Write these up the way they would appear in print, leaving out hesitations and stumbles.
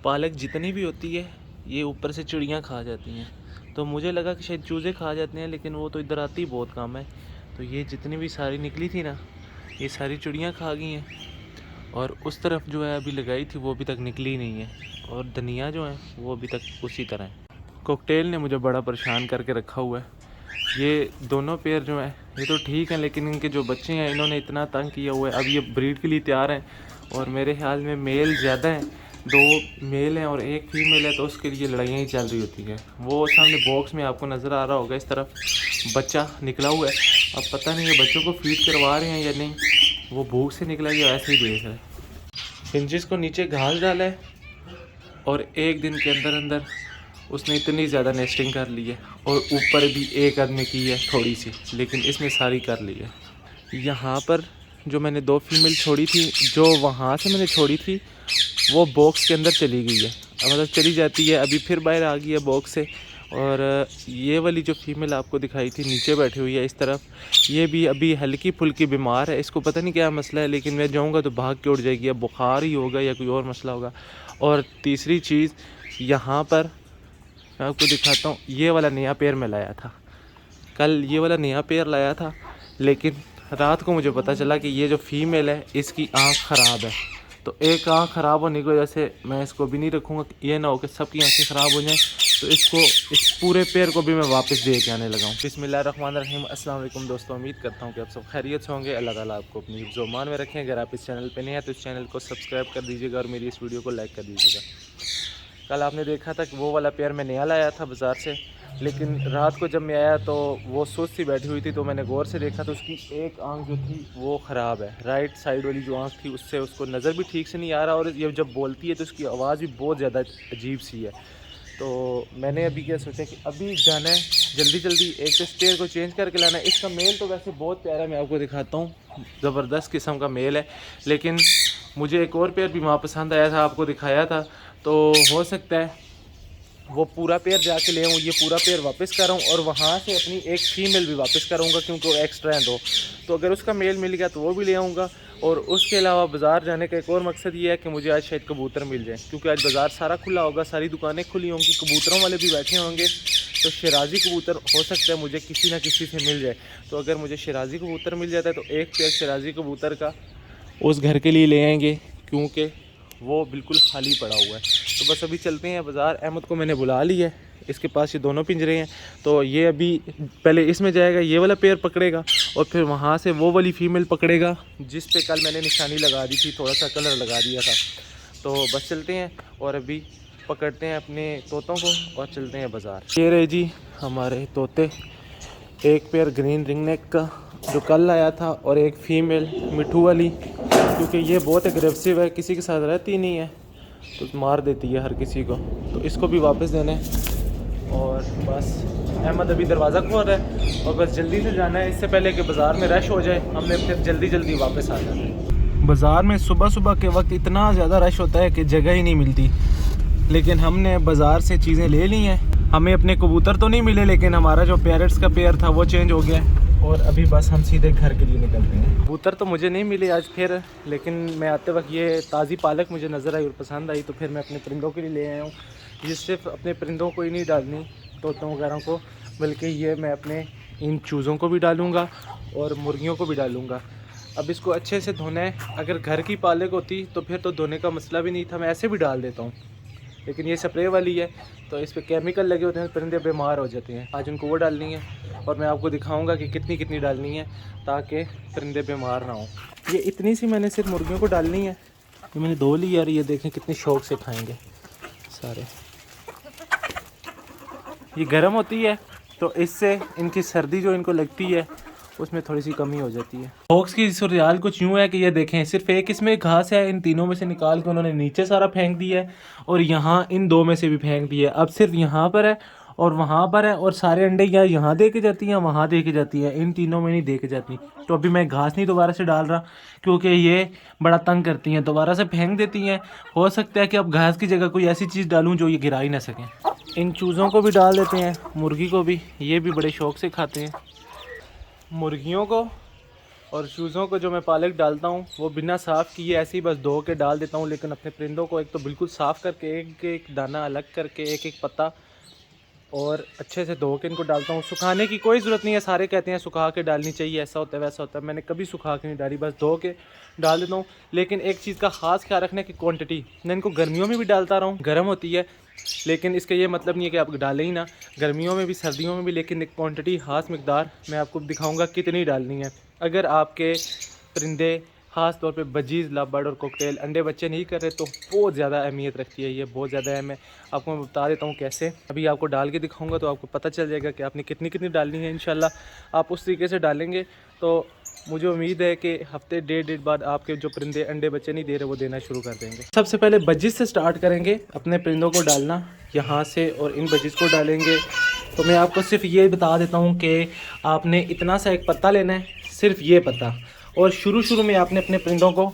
पालक जितनी भी होती है ये ऊपर से चिड़ियाँ खा जाती हैं। तो मुझे लगा कि शायद चूज़े खा जाते हैं, लेकिन वो तो इधर आती बहुत कम है। तो ये जितनी भी सारी निकली थी ना, ये सारी चिड़ियाँ खा गई हैं। और उस तरफ जो है अभी लगाई थी वो अभी तक निकली नहीं है। और धनिया जो है वो अभी तक उसी तरह है। कॉकटेल ने मुझे बड़ा परेशान करके रखा हुआ है। ये दोनों पेयर जो हैं ये तो ठीक हैं, लेकिन इनके जो बच्चे हैं इन्होंने इतना तंग किया हुआ है। अब ये ब्रीड के लिए तैयार हैं और मेरे ख्याल में मेल ज़्यादा हैं, 2 मेल हैं और 1 फीमेल है, तो उसके लिए लड़ाइयाँ ही चल रही होती हैं। वो सामने बॉक्स में आपको नज़र आ रहा होगा, इस तरफ बच्चा निकला हुआ है। अब पता नहीं है बच्चों को फीड करवा रहे हैं या नहीं, वो भूख से निकला या ऐसे ही देख रहे हैं। हिंजिस को नीचे घास डाला है और 1 दिन के अंदर अंदर उसने इतनी ज़्यादा नेस्टिंग कर ली है। और ऊपर भी एक आदमी की है थोड़ी सी, लेकिन इसने सारी कर ली है। यहाँ पर जो मैंने 2 फीमेल छोड़ी थी, जो वहाँ से मैंने छोड़ी थी वो बॉक्स के अंदर चली गई है, मतलब चली जाती है। अभी फिर बाहर आ गई है बॉक्स से। और ये वाली जो फीमेल आपको दिखाई थी नीचे बैठी हुई है इस तरफ, ये भी अभी हल्की फुल्की बीमार है। इसको पता नहीं क्या मसला है, लेकिन मैं जाऊँगा तो भाग के उड़ जाएगी। या बुखार ही होगा या कोई और मसला होगा। और तीसरी चीज़, यहाँ पर मैं आपको दिखाता हूँ, ये वाला नया पेयर मैं लाया था कल, ये वाला नया पेयर लाया था। लेकिन रात को मुझे पता चला कि ये जो फीमेल है इसकी आँख ख़राब है। तो एक आँख ख़राब होने की वजह से मैं इसको भी नहीं रखूँगा, ये ना हो कि सबकी आँखें ख़राब हो जाएं। तो इसको, इस पूरे पेयर को भी मैं वापस दे के आने लगा हूँ। बिस्मिल्लाहिर्रहमानिर्रहीम। अस्सलाम वालेकुम दोस्तों, उम्मीद करता हूँ कि आप सब खैरियत से होंगे। अल्लाह ताला आपको अपनी हिफ्ज़-ओ-अमान में रखें। अगर आप इस चैनल पर नए हैं तो इस चैनल को सब्सक्राइब कर दीजिएगा और मेरी इस वीडियो को लाइक कर दीजिएगा। कल आपने देखा था कि वो वाला पेयर मैं नया लाया था बाज़ार से, लेकिन रात को जब मैं आया तो वो सुस्त सी बैठी हुई थी। तो मैंने गौर से देखा तो उसकी एक आंख जो थी वो ख़राब है। राइट साइड वाली जो आंख थी उससे उसको नज़र भी ठीक से नहीं आ रहा, और ये जब बोलती है तो उसकी आवाज़ भी बहुत ज़्यादा अजीब सी है। तो मैंने अभी क्या सोचा कि अभी जाना है जल्दी जल्दी, एक तो पेयर को चेंज करके लाना है। इसका मेल तो वैसे बहुत प्यारा है, मैं आपको दिखाता हूँ, ज़बरदस्त किस्म का मेल है। लेकिन मुझे एक और पेयर भी वहाँ पसंद आया था, आपको दिखाया था। तो हो सकता है वो पूरा पेयर जाके ले आऊँ, ये पूरा पेयर वापस कर आऊँ और वहाँ से अपनी एक फीमेल भी वापस करूँगा, क्योंकि वो एक्स्ट्रा है 2। तो अगर उसका मेल मिल गया तो वो भी ले आऊँगा। और उसके अलावा बाज़ार जाने का एक और मकसद ये है कि मुझे आज शायद कबूतर मिल जाए, क्योंकि आज बाज़ार सारा खुला होगा, सारी दुकानें खुली होंगी, कबूतरों वाले भी बैठे होंगे। तो शराजी कबूतर हो सकता है मुझे किसी ना किसी से मिल जाए। तो अगर मुझे शराजी कबूतर मिल जाता है तो एक पेयर शराजी कबूतर का उस घर के लिए ले आएंगे, क्योंकि वो बिल्कुल खाली पड़ा हुआ है। तो बस अभी चलते हैं बाज़ार। अहमद को मैंने बुला लिया है, इसके पास ये दोनों पिंजरे हैं। तो ये अभी पहले इसमें जाएगा, ये वाला पेयर पकड़ेगा और फिर वहाँ से वो वाली फ़ीमेल पकड़ेगा जिस पे कल मैंने निशानी लगा दी थी, थोड़ा सा कलर लगा दिया था। तो बस चलते हैं और अभी पकड़ते हैं अपने तोतों को और चलते हैं बाज़ार। ये रहे जी हमारे तोते, एक पेयर ग्रीन रिंग नेक का जो कल लाया था, और एक फ़ीमेल मिठू वाली, क्योंकि ये बहुत एग्रेसिव है, किसी के साथ रहती नहीं है तो मार देती है हर किसी को। तो इसको भी वापस देना है। और बस अहमद अभी दरवाज़ा खोल रहा है और बस जल्दी से जाना है, इससे पहले कि बाज़ार में रश हो जाए। हमने फिर जल्दी जल्दी वापस आ जाना है। बाज़ार में सुबह सुबह के वक्त इतना ज़्यादा रश होता है कि जगह ही नहीं मिलती। लेकिन हमने बाज़ार से चीज़ें ले ली हैं। हमें अपने कबूतर तो नहीं मिले, लेकिन हमारा जो पैरट्स का पेयर था वो चेंज हो गया और अभी बस हम सीधे घर के लिए निकल रहे हैं। कबूतर तो मुझे नहीं मिले आज फिर, लेकिन मैं आते वक्त ये ताज़ी पालक मुझे नज़र आई और पसंद आई, तो फिर मैं अपने परिंदों के लिए ले आया हूँ। ये सिर्फ अपने परिंदों को ही नहीं डालनी, तोतों वगैरह को, बल्कि ये मैं अपने इन चूज़ों को भी डालूँगा और मुर्गियों को भी डालूँगा। अब इसको अच्छे से धोना है। अगर घर की पालक होती तो फिर तो धोने का मसला भी नहीं था, मैं ऐसे भी डाल देता हूँ। लेकिन ये स्प्रे वाली है तो इस पर केमिकल लगे होते हैं, परिंदे बीमार हो जाते हैं। आज उनको वो डालनी है और मैं आपको दिखाऊंगा कि कितनी कितनी डालनी है ताकि परिंदे बीमार ना हो। ये इतनी सी मैंने सिर्फ मुर्गियों को डालनी है। ये मैंने धो ली यार, ये देखें कितनी शौक से खाएंगे सारे। ये गर्म होती है तो इससे इनकी सर्दी जो इनको लगती है उसमें थोड़ी सी कमी हो जाती है। बॉक्स की सूरत कुछ यूँ है कि ये देखें, सिर्फ एक इसमें घास है, इन तीनों में से निकाल के उन्होंने नीचे सारा फेंक दिया है और यहाँ इन 2 में से भी फेंक दिया है। अब सिर्फ यहाँ पर है और वहाँ पर है, और सारे अंडे या यहाँ दे के जाती हैं वहाँ दे के जाती है, इन तीनों में नहीं दे के जाती। तो अभी मैं घास नहीं दोबारा से डाल रहा, क्योंकि ये बड़ा तंग करती हैं, दोबारा से फेंक देती हैं। हो सकता है कि अब घास की जगह कोई ऐसी चीज़ डालूँ जो ये गिरा ही ना सकें। इन चूज़ों को भी डाल देते हैं, मुर्गी को भी, ये भी बड़े शौक़ से खाते हैं। मुर्गियों को और चूज़ों को जो मैं पालक डालता हूँ वो बिना साफ़ किए ऐसे ही बस धो के डाल देता हूँ, लेकिन अपने परिंदों को एक तो बिल्कुल साफ़ करके एक एक दाना अलग करके एक एक पत्ता और अच्छे से धो के इनको डालता हूँ। सुखाने की कोई ज़रूरत नहीं है, सारे कहते हैं सुखा के डालनी चाहिए, ऐसा होता है वैसा होता है, मैंने कभी सुखा के नहीं डाली, बस धो के डाल देता हूँ। लेकिन एक चीज़ का ख़ास ख्याल रखना कि क्वांटिटी, मैं इनको गर्मियों में भी डालता रहा हूँ, गर्म होती है, लेकिन इसका ये मतलब नहीं है कि आप डालें ही ना, गर्मियों में भी सर्दियों में भी, लेकिन एक क्वांटिटी ख़ास मकदार मैं आपको दिखाऊँगा कितनी डालनी है। अगर आपके परिंदे ख़ास तौर पे बजीज़, लव बर्ड और कॉकटेल अंडे बच्चे नहीं कर रहे तो बहुत ज़्यादा अहमियत रखती है, ये बहुत ज़्यादा अहम है। आपको मैं बता देता हूँ कैसे, अभी आपको डाल के दिखाऊंगा तो आपको पता चल जाएगा कि आपने कितनी कितनी डालनी है। इंशाल्लाह आप उस तरीके से डालेंगे तो मुझे उम्मीद है कि हफ्ते डेढ़ बाद आपके जो परिंदे अंडे बच्चे नहीं दे रहे वो देना शुरू कर देंगे। सबसे पहले बजीज़ से स्टार्ट करेंगे अपने परिंदों को डालना यहाँ से, और इन बजीज़ को डालेंगे। तो मैं आपको सिर्फ ये बता देता हूँ कि आपने इतना सा एक पत्ता लेना है, सिर्फ ये पत्ता, और शुरू में आपने अपने परिंदों को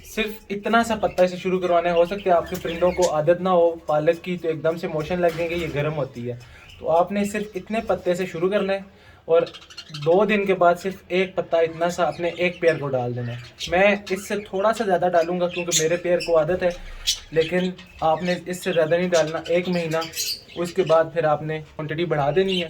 सिर्फ इतना सा पत्ता से शुरू करवाना है। हो सकता है आपके परिंदों को आदत ना हो पालक की, तो एकदम से मोशन लगेंगे, ये गर्म होती है, तो आपने सिर्फ इतने पत्ते से शुरू करना है और 2 दिन के बाद सिर्फ एक पत्ता इतना सा अपने एक पेड़ को डाल देना है। मैं इससे थोड़ा सा ज़्यादा डालूंगा क्योंकि मेरे पेड़ को आदत है, लेकिन आपने इससे ज़्यादा नहीं डालना। 1 महीना उसके बाद फिर आपने क्वान्टिटी बढ़ा देनी है,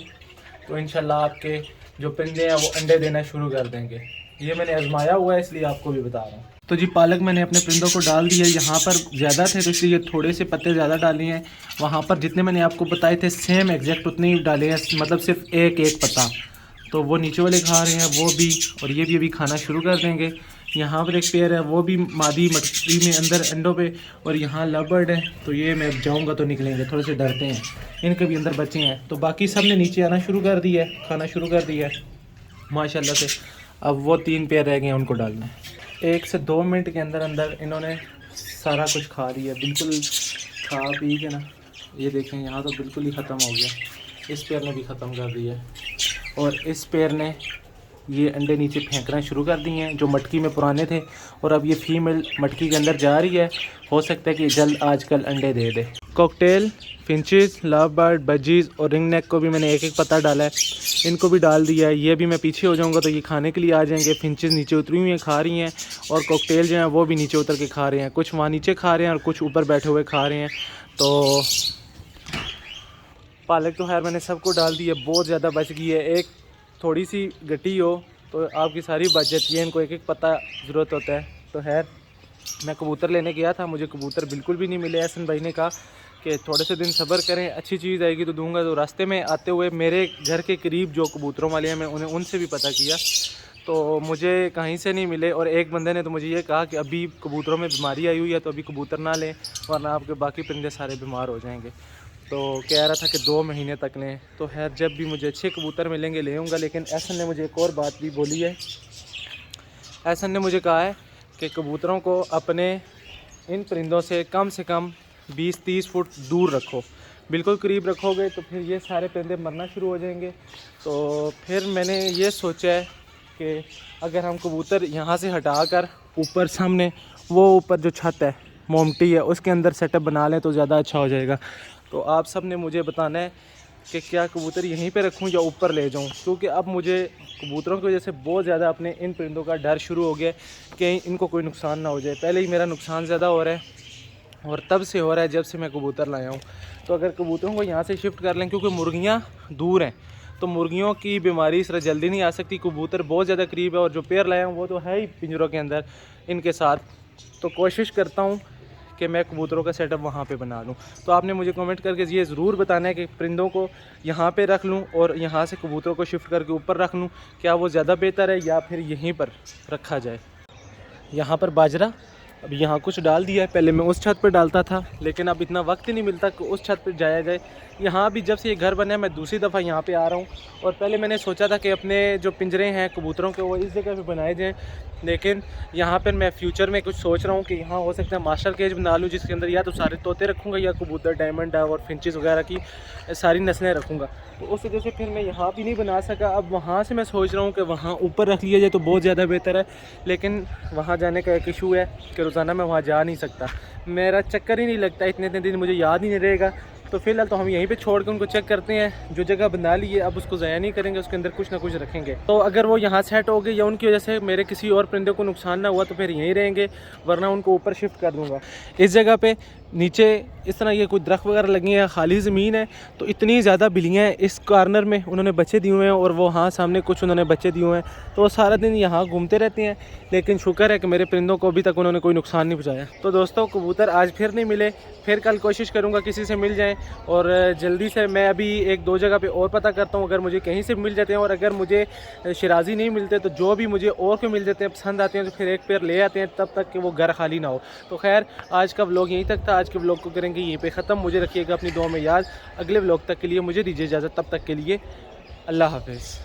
तो इंशाल्लाह आपके जो परिंदे हैं वो अंडे देना शुरू कर देंगे। ये मैंने आजमाया हुआ है इसलिए आपको भी बता रहा हूँ। तो जी पालक मैंने अपने परिंदों को डाल दिया, यहाँ पर ज़्यादा थे तो इसलिए थोड़े से पत्ते ज़्यादा डाले हैं, वहाँ पर जितने मैंने आपको बताए थे सेम एग्जैक्ट उतने ही डाले हैं, मतलब सिर्फ एक एक पत्ता। तो वो नीचे वाले खा रहे हैं वो भी, और ये भी अभी खाना शुरू कर देंगे। यहाँ पर एक पेयर है वो भी मादी मटकी में अंदर अंडों पे, और यहाँ लव बर्ड है, तो ये मैं जाऊँगा तो निकलेंगे, थोड़े से डरते हैं, इनके भी अंदर बच्चे हैं। तो बाकी सब ने नीचे आना शुरू कर दिया है, खाना शुरू कर दिया है माशाल्लाह से। अब वो 3 पेयर रह गए हैं, उनको डालना है। 1 से 2 मिनट के अंदर अंदर इन्होंने सारा कुछ खा लिया, बिल्कुल खा पी के ना, ये देखें यहाँ तो बिल्कुल ही ख़त्म हो गया, इस पेयर ने भी ख़त्म कर दिया है, और इस पेयर ने ये अंडे नीचे फेंकना शुरू कर दिए हैं जो मटकी में पुराने थे, और अब ये फीमेल मटकी के अंदर जा रही है, हो सकता है कि जल्द आजकल अंडे दे दे। Cockatiel, finches, love bird, budgies और रिंग नेक को भी मैंने एक एक पत्ता डाला है, इनको भी डाल दिया है। ये भी मैं पीछे हो जाऊंगा तो ये खाने के लिए आ जाएंगे। फिंचेस नीचे उतरी हुई हैं, खा रही हैं, और कॉकटेल जो हैं वो भी नीचे उतर के खा रहे हैं, कुछ वहाँ नीचे खा रहे हैं और कुछ ऊपर बैठे हुए खा रहे हैं। तो पालक तो खैर मैंने सबको डाल दी है, बहुत ज़्यादा बच गई है, एक थोड़ी सी गटी हो तो आपकी सारी बच जाती है, इनको एक एक पत्ता ज़रूरत होता है। तो खैर मैं कबूतर लेने गया था, मुझे कबूतर बिल्कुल भी नहीं मिले। एहसन भाई ने कहा कि थोड़े से दिन सब्र करें, अच्छी चीज़ आएगी तो दूंगा। तो रास्ते में आते हुए मेरे घर के करीब जो कबूतरों वाले हैं, मैं उन्हें उनसे भी पता किया तो मुझे कहीं से नहीं मिले, और एक बंदे ने तो मुझे ये कहा कि अभी कबूतरों में बीमारी आई हुई है तो अभी कबूतर ना लें वरना आपके बाकी परिंदे सारे बीमार हो जाएंगे। तो कह रहा था कि 2 महीने तक लें। तो खैर जब भी मुझे अच्छे कबूतर मिलेंगे ले आऊँगा। लेकिन एहसन ने मुझे एक और बात भी बोली है, एहसन ने मुझे कहा है कि कबूतरों को अपने इन परिंदों से कम 20-30 फुट दूर रखो, बिल्कुल करीब रखोगे तो फिर ये सारे परिंदे मरना शुरू हो जाएंगे। तो फिर मैंने ये सोचा है कि अगर हम कबूतर यहाँ से हटा कर ऊपर सामने वो ऊपर जो छत है मोमटी है उसके अंदर सेटअप बना लें तो ज़्यादा अच्छा हो जाएगा। तो आप सब ने मुझे बताना है कि क्या कबूतर यहीं पे रखूं या ऊपर ले जाऊं, क्योंकि अब मुझे कबूतरों की वजह से बहुत ज़्यादा अपने इन परिंदों का डर शुरू हो गया कि इनको कोई नुकसान ना हो जाए। पहले ही मेरा नुकसान ज़्यादा हो रहा है और तब से हो रहा है जब से मैं कबूतर लाया हूँ। तो अगर कबूतरों को यहाँ से शिफ्ट कर लें, क्योंकि मुर्गियाँ दूर हैं तो मुर्गियों की बीमारी इस तरह जल्दी नहीं आ सकती, कबूतर बहुत ज़्यादा करीब है और जो पेयर लाया हूँ वो तो है ही पिंजरों के अंदर इनके साथ। तो कोशिश करता हूँ कि मैं कबूतरों का सेटअप वहाँ पे बना लूँ। तो आपने मुझे कमेंट करके ये ज़रूर बताना है कि परिंदों को यहाँ पे रख लूँ और यहाँ से कबूतरों को शिफ्ट करके ऊपर रख लूँ, क्या वो ज़्यादा बेहतर है या फिर यहीं पर रखा जाए। यहाँ पर बाजरा अब यहाँ कुछ डाल दिया है, पहले मैं उस छत पर डालता था लेकिन अब इतना वक्त ही नहीं मिलता कि उस छत पर जाया जाए। यहाँ भी जब से ये घर बना है मैं दूसरी दफ़ा यहाँ पे आ रहा हूँ, और पहले मैंने सोचा था कि अपने जो पिंजरे हैं कबूतरों के वो इस जगह पे बनाए जाएँ, लेकिन यहाँ पर मैं फ्यूचर में कुछ सोच रहा हूँ कि यहाँ हो सकता है मास्टर केज बना लूँ जिसके अंदर या तो सारे तोते रखूँगा या कबूतर, डायमंड और फिंचेस वगैरह की सारी नस्लें रखूँगा। तो उस वजह से फिर मैं यहाँ भी नहीं बना सका। अब वहाँ से मैं सोच रहा हूँ कि वहाँ ऊपर रख लिया जाए तो बहुत ज़्यादा बेहतर है, लेकिन वहाँ जाने का एक इशू है कि रोज़ाना मैं वहाँ जा नहीं सकता, मेरा चक्कर ही नहीं लगता, इतने दिन मुझे याद ही नहीं रहेगा तो फिलहाल तो हम यहीं पे छोड़ के उनको चेक करते हैं। जो जगह बना ली है अब उसको ज़ाया नहीं करेंगे, उसके अंदर कुछ ना कुछ रखेंगे। तो अगर वो यहाँ सेट हो गए या उनकी वजह से मेरे किसी और परिंदे को नुकसान ना हुआ तो फिर यहीं रहेंगे, वरना उनको ऊपर शिफ्ट कर दूँगा। इस जगह पे नीचे इस तरह ये कोई दरख्त वगैरह लगी है, खाली ज़मीन है, तो इतनी ज़्यादा बिल्लियाँ हैं। इस कॉर्नर में उन्होंने बच्चे दिए हुए हैं और वो हाँ सामने कुछ उन्होंने बच्चे दिए हुए हैं, तो वो सारा दिन यहाँ घूमते रहते हैं। लेकिन शुक्र है कि मेरे परिंदों को अभी तक उन्होंने कोई नुकसान नहीं पहुँचाया। तो दोस्तों कबूतर आज फिर नहीं मिले, फिर कल कोशिश करूँगा किसी से मिल जाएँ। और जल्दी से मैं अभी 1-2 जगह पे और पता करता हूँ, अगर मुझे कहीं से मिल जाते हैं और अगर मुझे शराजी नहीं मिलते तो जो भी मुझे और कोई मिल जाते हैं पसंद आते हैं तो फिर एक पेयर ले आते हैं, तब तक कि वो घर खाली ना हो। तो खैर आज का व्लॉग यहीं तक था। आज के व्लॉग को करेंगे यहीं पे ख़त्म। मुझे रखिएगा अपनी दुआ में याद। अगले व्लॉग तक के लिए मुझे दीजिए इजाज़त, तब तक के लिए अल्लाह हाफ़िज़।